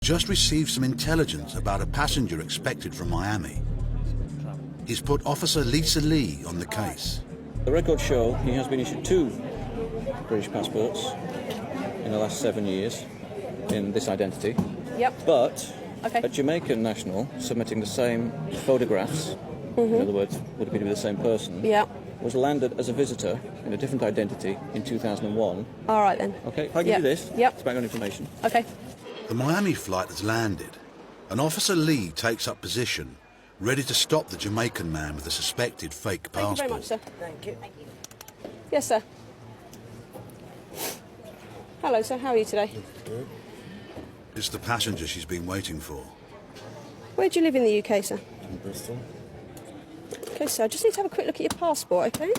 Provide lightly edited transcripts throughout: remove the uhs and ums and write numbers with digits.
just received some intelligence about a passenger expected from Miami. He's put Officer Lisa Lee on the case. The records show he has been issued 2 British passports in the last 7 years in this identity. Yep. But Okay. a Jamaican national submitting the same photographs, in other words, would appear to be the same person, Yep. was landed as a visitor in a different identity in 2001. All right then. Okay, if I give Yep. you this, Yep. it's background information. Okay. The Miami flight has landed, and Officer Lee takes up position, ready to stop the Jamaican man with the suspected fake Thank you passport. very much, sir. Thank you. Yes, sir. Hello, sir. How are you today? It's the passenger she's been waiting for. Where do you live in the UK, sir? In Bristol. Okay, sir. I just need to have a quick look at your passport, okay?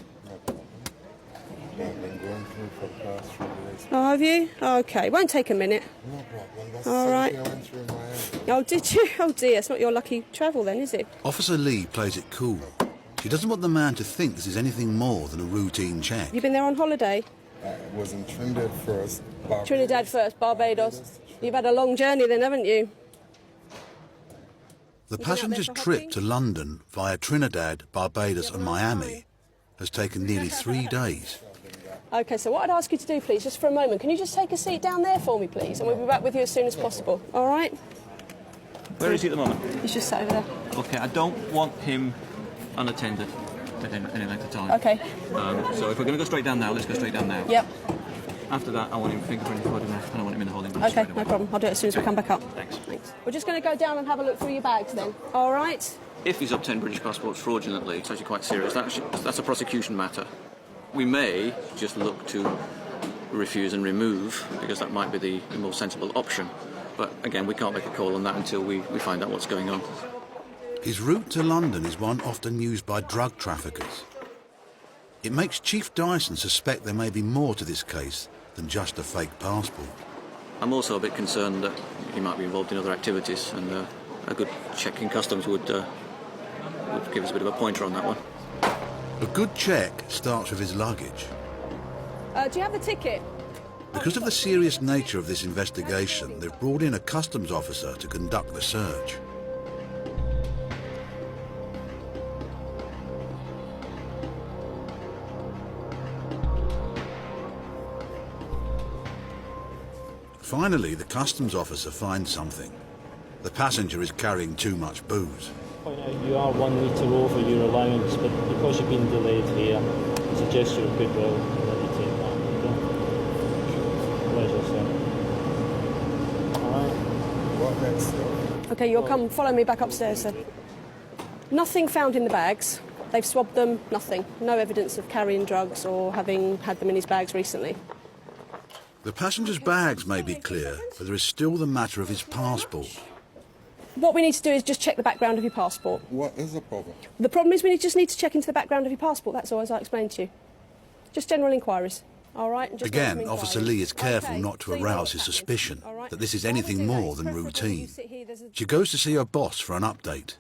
I've been going through for the past 3 days. Oh, have you? Okay. Won't take a minute. No problem. That's All the right. same thing I went through in Miami. Oh, did you? Oh, dear. It's not your lucky travel then, is it? Officer Lee plays it cool. She doesn't want the man to think this is anything more than a routine check. You've been there on holiday? I was in Trinidad first. Barbados. Trinidad first, Barbados. You've had a long journey then, haven't you? The been out there passenger's for trip hopping? to London via Trinidad, Barbados and Miami has taken nearly 3 days. Okay, so what I'd ask you to do, please, just for a moment, can you just take a seat down there for me, please? And we'll be back with you as soon as possible. All right? Where is he at the moment? He's just sat over there. Okay, I don't want him unattended at any length of time. Okay. So if we're going to go straight down now, let's go straight down now. Yep. After that, I want him fingerprinting photograph and I want him in the holding room Okay, straight away. no problem. I'll do it as soon as we come back up. Thanks. Thanks. We're just going to go down and have a look through your bags then. All right? If he's obtained British passports fraudulently, it's actually quite serious. That's a prosecution matter. We may just look to refuse and remove, because that might be the more sensible option. But again, we can't make a call on that until we find out what's going on. His route to London is one often used by drug traffickers. It makes Chief Dyson suspect there may be more to this case than just a fake passport. I'm also a bit concerned that he might be involved in other activities, and a good check in customs would give us a bit of a pointer on that one. A good check starts with his luggage. Do you have the ticket? Because of the serious nature of this investigation, they've brought in a customs officer to conduct the search. Finally, the customs officer finds something. The passenger is carrying too much booze. Point out you are 1 litre over your allowance, but because you've been delayed here, it's a gesture of goodwill that you take that. Pleasure, sir. Alright. What next, sir? Okay, you'll come follow me back upstairs, sir. Nothing found in the bags. They've swabbed them, nothing. No evidence of carrying drugs or having had them in his bags recently. The passenger's bags may be clear, but there is still the matter of his passport. What we need to do is just check the background of your passport. What is the problem? The problem is just need to check into the background of your passport, that's all, as I explained to you. Just general inquiries, all right? And just make Again, some Officer inquiries. Lee is careful Okay, not to so you know arouse what's his happening, suspicion all right? that this is Why don't we anything do that? more It's than preferable when you routine. sit here, there's a- She goes to see her boss for an update.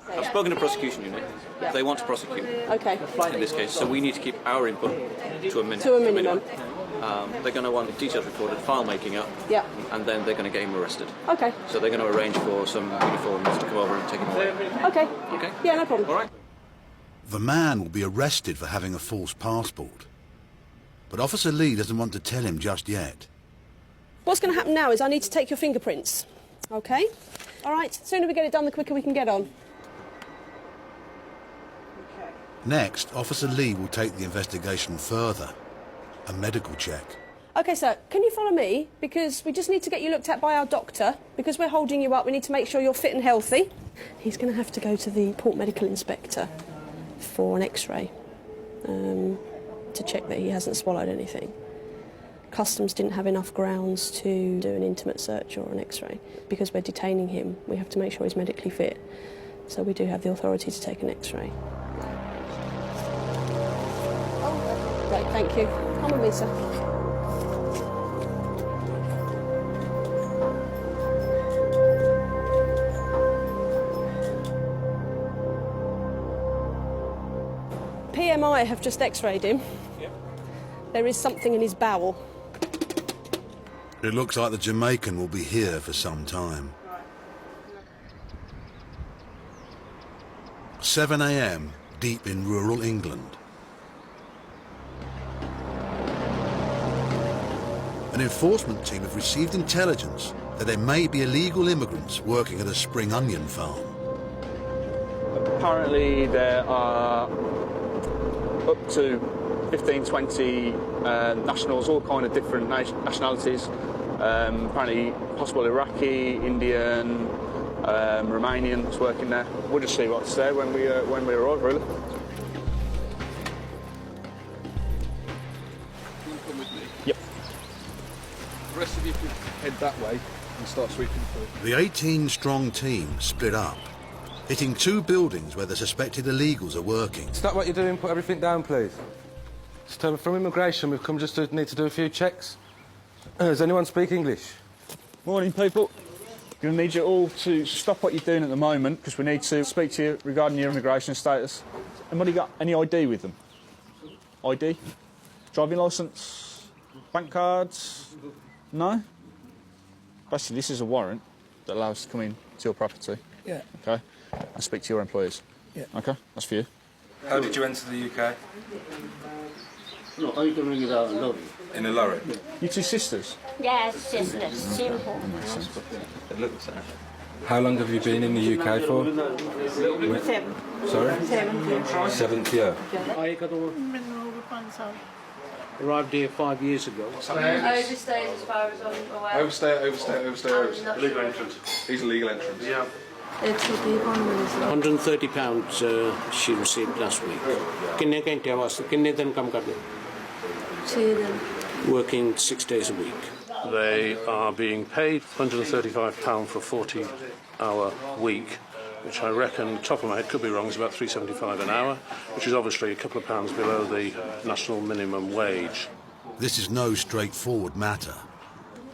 I've spoken to prosecution unit. They want to prosecute Okay, in this case, so we need to keep our input to a minimum. to a minimum. They're going to want the details recorded, file making up, Yeah. and then they're going to get him arrested. Okay, So they're going to arrange for some uniforms to come over and take him away. okay. Okay? Yeah, no problem. All right. The man will be arrested for having a false passport. But Officer Lee doesn't want to tell him just yet. What's going to happen now is I need to take your fingerprints, okay? All right, the sooner we get it done, the quicker we can get on. Next, Officer Lee will take the investigation further. A medical check. Okay, sir, can you follow me? Because we just need to get you looked at by our doctor. Because we're holding you up, we need to make sure you're fit and healthy. He's going to have to go to the Port Medical Inspector for an X-ray to check that he hasn't swallowed anything. Customs didn't have enough grounds to do an intimate search or an X-ray. Because we're detaining him, we have to make sure he's medically fit. So we do have the authority to take an X-ray. Great, thank you. Come with me, sir. PMI have just X-rayed him. Yep. There is something in his bowel. It looks like the Jamaican will be here for some time. 7 a.m. deep in rural England. An enforcement team have received intelligence that there may be illegal immigrants working at a spring onion farm. Apparently there are up to 15, 20 nationals, all kind of different nationalities. Apparently possible Iraqi, Indian, Romanians working there. We'll just see what's there when we arrive, really. Yep. The rest of you could head that way and start sweeping through. The 18-strong team split up, hitting 2 buildings where the suspected illegals are working. Stop what you're doing, put everything down, please. From immigration, we've come just to need to do a few checks. Does anyone speak English? Morning, people. Going to need you all to stop what you're doing at the moment because we need to speak to you regarding your immigration status. Anybody got any ID with them? ID? Driving licence? Bank cards? No? Basically, this is a warrant that allows us to come in to your property. Yeah. Okay? And speak to your employers. Yeah. Okay? That's for you. How did you enter the UK? No, I can bring it out in lorry. In a lorry? You 2 sisters? Yes, sisters, simple. How long have you been in the UK for? 7. Sorry? 7th year. I got arrived here 5 years ago. Overstayed as far as I'm aware. Overstay. Illegal entrance. He's a legal entrance. Yeah. £130 she received last week. कितने घंटे वास्ते कितने दिन काम करने? 6 दिन. Working 6 days a week. They are being paid £135 for a 40-hour week, which I reckon, top of my head, could be wrong, is about £3.75 an hour, which is obviously a couple of pounds below the national minimum wage. This is no straightforward matter.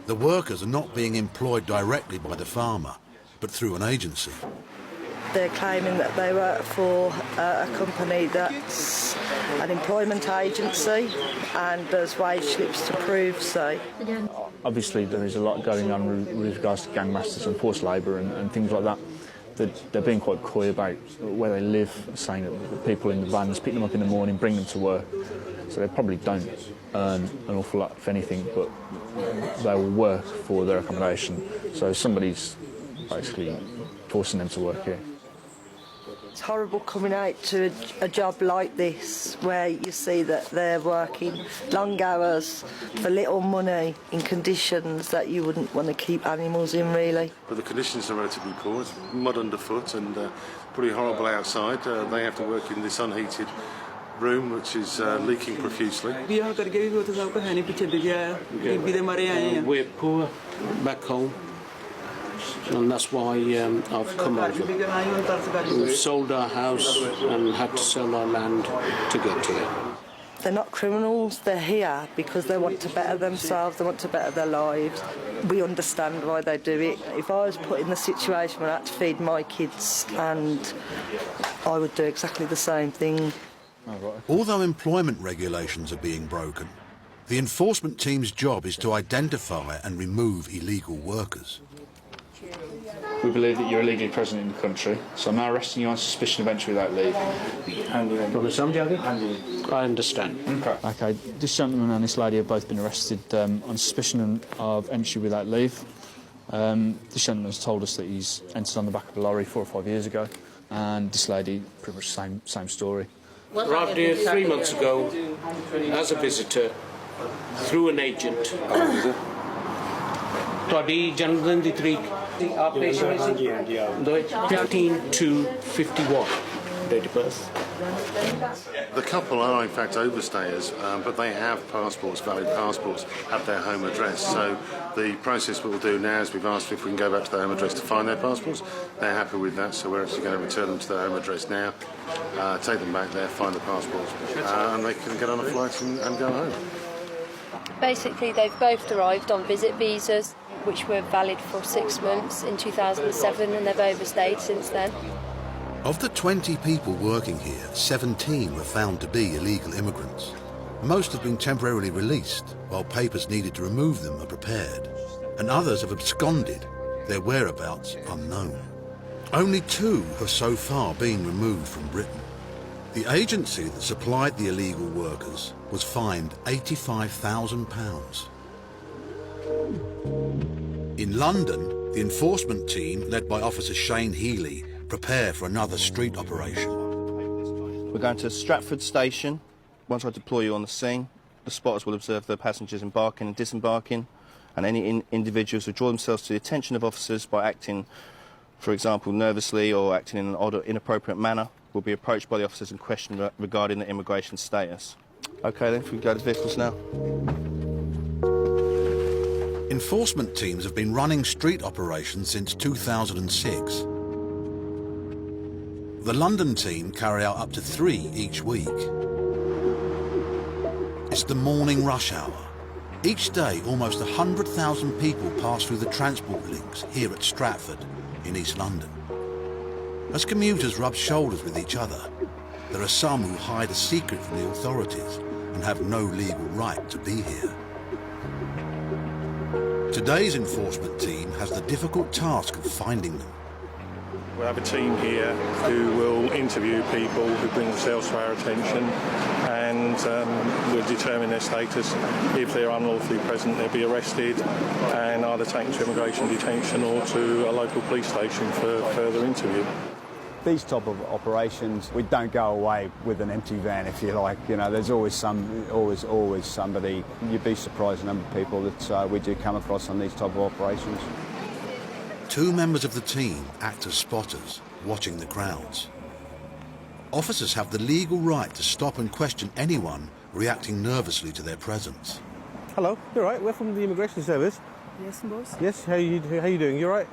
The workers are not being employed directly by the farmer, but through an agency. They're claiming that they work for a company that's an employment agency and does wage slips to prove so. Obviously, there is a lot going on with regards to gangmasters and forced labour and things like that. They're being quite coy about where they live, saying that the people in the vans pick them up in the morning, bring them to work. So they probably don't earn an awful lot, if anything, but they will work for their accommodation. So somebody's basically forcing them to work here. It's horrible coming out to a job like this where you see that they're working long hours for little money in conditions that you wouldn't want to keep animals in, really. But the conditions are relatively poor. It's mud underfoot and pretty horrible outside. They have to work in this unheated room which is leaking profusely. We're poor back home, and that's why I've come over. We've sold our house and had to sell our land to get here. They're not criminals, they're here because they want to better themselves, they want to better their lives. We understand why they do it. If I was put in the situation where I had to feed my kids, and I would do exactly the same thing. Although employment regulations are being broken, the enforcement team's job is to identify and remove illegal workers. We believe that you're illegally present in the country, so I'm now arresting you on suspicion of entry without leave. I understand. Okay, this gentleman and this lady have both been arrested on suspicion of entry without leave. This gentleman has told us that he's entered on the back of a lorry 4 or 5 years ago, and this lady, pretty much the same story. Arrived here 3 months ago as a visitor through an agent. ਤੁਹਾਡੀ ਜਨਮ ਦਿਨ ਦੀ ਤਰੀਕ 15/2/51 date of birth. The couple are in fact overstayers, but they have passports, valid passports, at their home address. So the process we'll do now is we've asked if we can go back to their home address to find their passports. They're happy with that, so we're actually going to return them to their home address now, take them back there, find the passports, and they can get on a flight and go home. Basically, they've both arrived on visit visas, which were valid for 6 months in 2007, and they've overstayed since then. Of the 20 people working here, 17 were found to be illegal immigrants. Most have been temporarily released, while papers needed to remove them are prepared. And others have absconded, their whereabouts unknown. Only 2 have so far been removed from Britain. The agency that supplied the illegal workers was fined £85,000. In London, the enforcement team, led by Officer Shane Healy, prepare for another street operation. We're going to Stratford Station. Once I deploy you on the scene, the spotters will observe the passengers embarking and disembarking, and any individuals who draw themselves to the attention of officers by acting, for example, nervously or acting in an odd or inappropriate manner will be approached by the officers and questioned regarding their immigration status. OK then, if we go to vehicles now. Enforcement teams have been running street operations since 2006. The London team carry out up to 3 each week. It's the morning rush hour. Each day, almost 100,000 people pass through the transport links here at Stratford in East London. As commuters rub shoulders with each other, there are some who hide a secret from the authorities and have no legal right to be here. Today's enforcement team has the difficult task of finding them. We have a team here who will interview people who bring themselves to our attention, and we'll determine their status. If they're unlawfully present, they'll be arrested and either taken to immigration detention or to a local police station for further interview. These type of operations, we don't go away with an empty van, if you like. You know, there's always somebody. You'd be surprised the number of people that we do come across on these type of operations. 2 members of the team act as spotters, watching the crowds. Officers have the legal right to stop and question anyone reacting nervously to their presence. Hello, you're right. We're from the Immigration Service. Yes, boss. Yes, how you doing? You're right.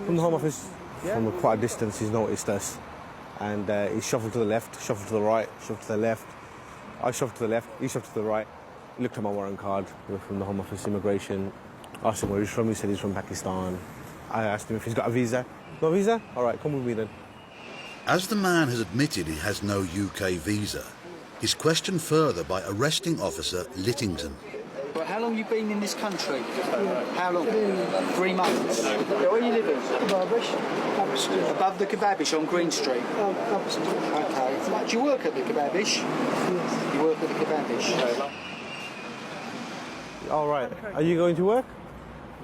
From the Home Office. Yeah. From quite a distance, he's noticed us, and he shuffled to the left, shuffled to the right, shuffled to the left. I shuffled to the left, he shuffled to the right. He looked at my warrant card. We were from the Home Office Immigration. Asked him where he's from. He said he's from Pakistan. I asked him if he's got a visa. No visa? All right, come with me then. As the man has admitted he has no UK visa, he's questioned further by arresting officer Littington. Well, how long have you been in this country? How long? 3 months. Where are you living? Kebabish. Above the Kebabish on Green Street? Okay. Do you work at the Kebabish? Yes. You work at the Kebabish? All right. Are you going to work?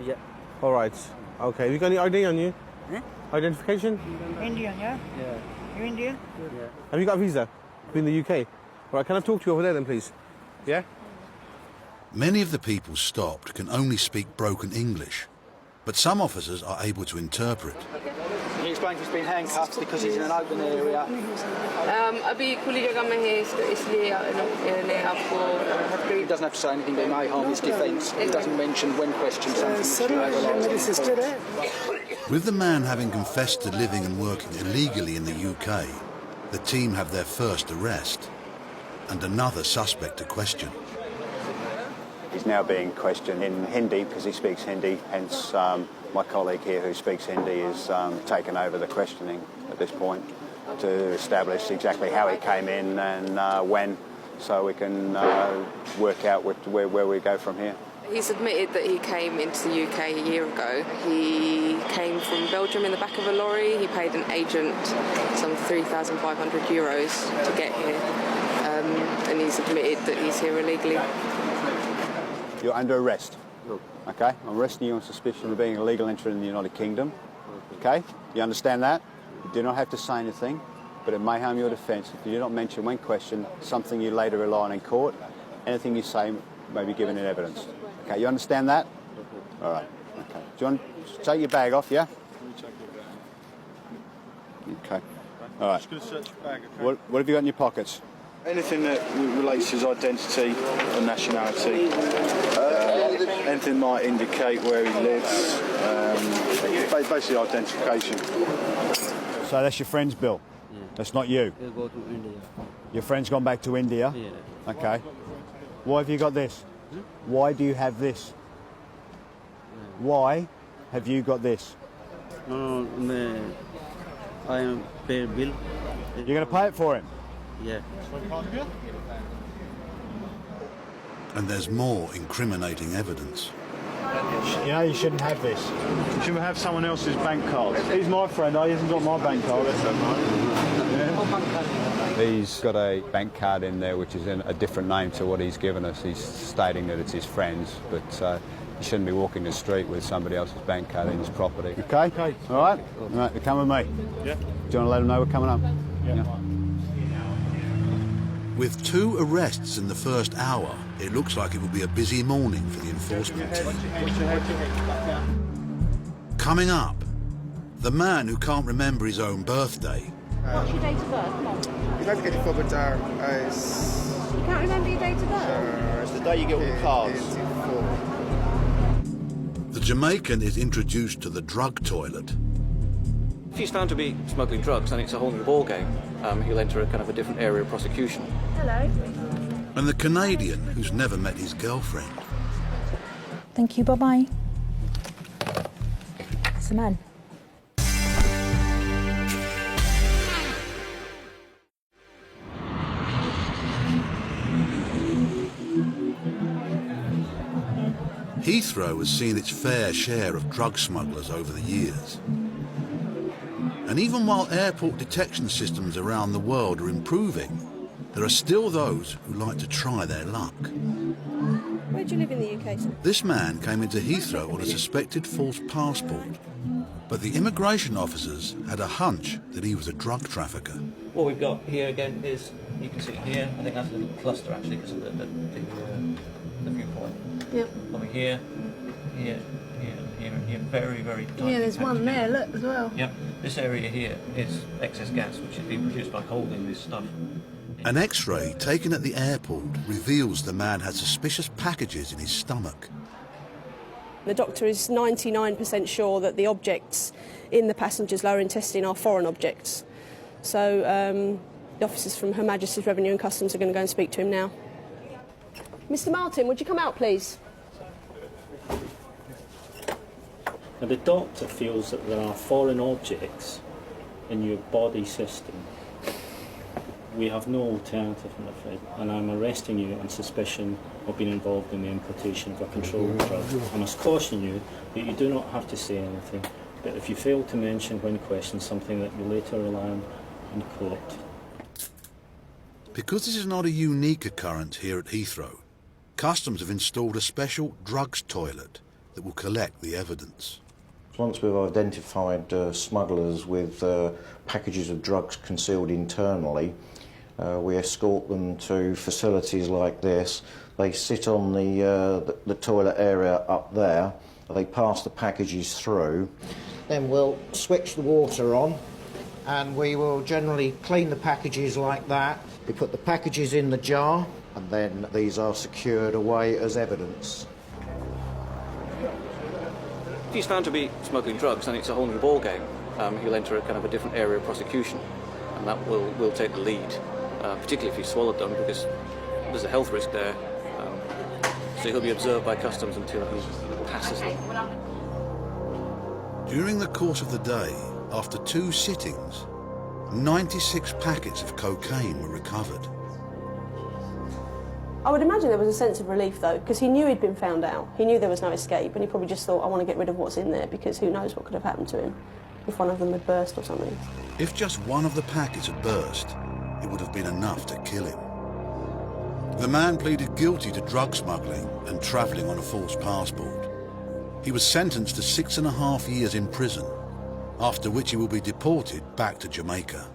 Yeah. All right. Okay. Have you got any ID on you? Eh? Identification? Indian, yeah? Yeah. You Indian? Yeah. Have you got a visa in the UK? All right. Can I talk to you over there then, please? Yeah? Many of the people stopped can only speak broken English, but some officers are able to interpret. He explains he's been handcuffed because he's in an open area. He doesn't have to say anything, but it may harm his defence. He doesn't mention when questioned something. With the man having confessed to living and working illegally in the UK, the team have their first arrest and another suspect to question. He's now being questioned in Hindi because he speaks Hindi, hence my colleague here who speaks Hindi is taken over the questioning at this point to establish exactly how he came in and when, so we can work out where we go from here. He's admitted that he came into the UK a year ago. He came from Belgium in the back of a lorry. He paid an agent some €3,500 to get here, and he's admitted that he's here illegally. You're under arrest, okay? I'm arresting you on suspicion of being an illegal entrant in the United Kingdom, okay? You understand that? You do not have to say anything, but it may harm your defence if you do not mention when questioned something you later rely on in court. Anything you say may be given in evidence. Okay, you understand that? All right, okay. Do you want to take your bag off, yeah? Okay, all right. Just going to search your bag, okay? What have you got in your pockets? Anything that relates to his identity and nationality, anything might indicate where he lives, basically identification. So that's your friend's bill? Yeah. That's not you? He'll go to India. Your friend's gone back to India? Yeah. Okay. Why have you got this? Why do you have this? Why have you got this? No, I am pay bill. You're going to pay it for him? Yeah. And there's more incriminating evidence. You know, you shouldn't have this. You shouldn't have someone else's bank card. He's my friend, he hasn't got my bank card. He's got a bank card in there which is in a different name to what he's given us. He's stating that it's his friend's, but he shouldn't be walking the street with somebody else's bank card in his property. Okay? All right? All right, you come with me. Yeah. Do you want to let him know we're coming up? Yeah. With 2 arrests in the first hour, it looks like it will be a busy morning for the enforcement team. Coming up, the man who can't remember his own birthday. What's your date of birth? Come on. You can't remember your date of birth? It's the day you get all the cards. The Jamaican is introduced to the drug toilet. If he's found to be smuggling drugs, then it's a whole new ballgame. He'll enter a kind of a different area of prosecution. Hello. And the Canadian who's never met his girlfriend. Thank you, bye-bye. It's the man. Heathrow has seen its fair share of drug smugglers over the years. And even while airport detection systems around the world are improving, there are still those who like to try their luck. Where do you live in the UK, sir? This man came into Heathrow on a suspected false passport, but the immigration officers had a hunch that he was a drug trafficker. What we've got here again is, you can see it here, I think that's a little cluster actually because of the viewpoint. Yep. Over here, here, very, very tight. Yeah, there's one there, look, as well. Yep, this area here is excess gas which is being produced by holding this stuff. An X-ray taken at the airport reveals the man had suspicious packages in his stomach. The doctor is 99% sure that the objects in the passenger's lower intestine are foreign objects. So the officers from Her Majesty's Revenue and Customs are going to go and speak to him now. Mr. Martin, would you come out, please? Now, the doctor feels that there are foreign objects in your body system. We have no alternative, I'm afraid, and I'm arresting you on suspicion of being involved in the importation of a controlled drug. I must caution you that you do not have to say anything, but if you fail to mention when questioned something that you later rely on in court. Because this is not a unique occurrence here at Heathrow, Customs have installed a special drugs toilet that will collect the evidence. Once we've identified smugglers with packages of drugs concealed internally, we escort them to facilities like this. They sit on the toilet area up there. They pass the packages through. Then we'll switch the water on and we will generally clean the packages like that. We put the packages in the jar and then these are secured away as evidence. If he's found to be smuggling drugs, then it's a whole new ballgame. He'll enter a kind of a different area of prosecution, and that will take the lead, particularly if he's swallowed them, because there's a health risk there. So he'll be observed by Customs until he passes them. During the course of the day, after 2 sittings, 96 packets of cocaine were recovered. I would imagine there was a sense of relief, though, because he knew he'd been found out. He knew there was no escape, and he probably just thought, I want to get rid of what's in there, because who knows what could have happened to him if one of them had burst or something. If just one of the packets had burst, it would have been enough to kill him. The man pleaded guilty to drug smuggling and travelling on a false passport. He was sentenced to 6.5 years in prison, after which he will be deported back to Jamaica.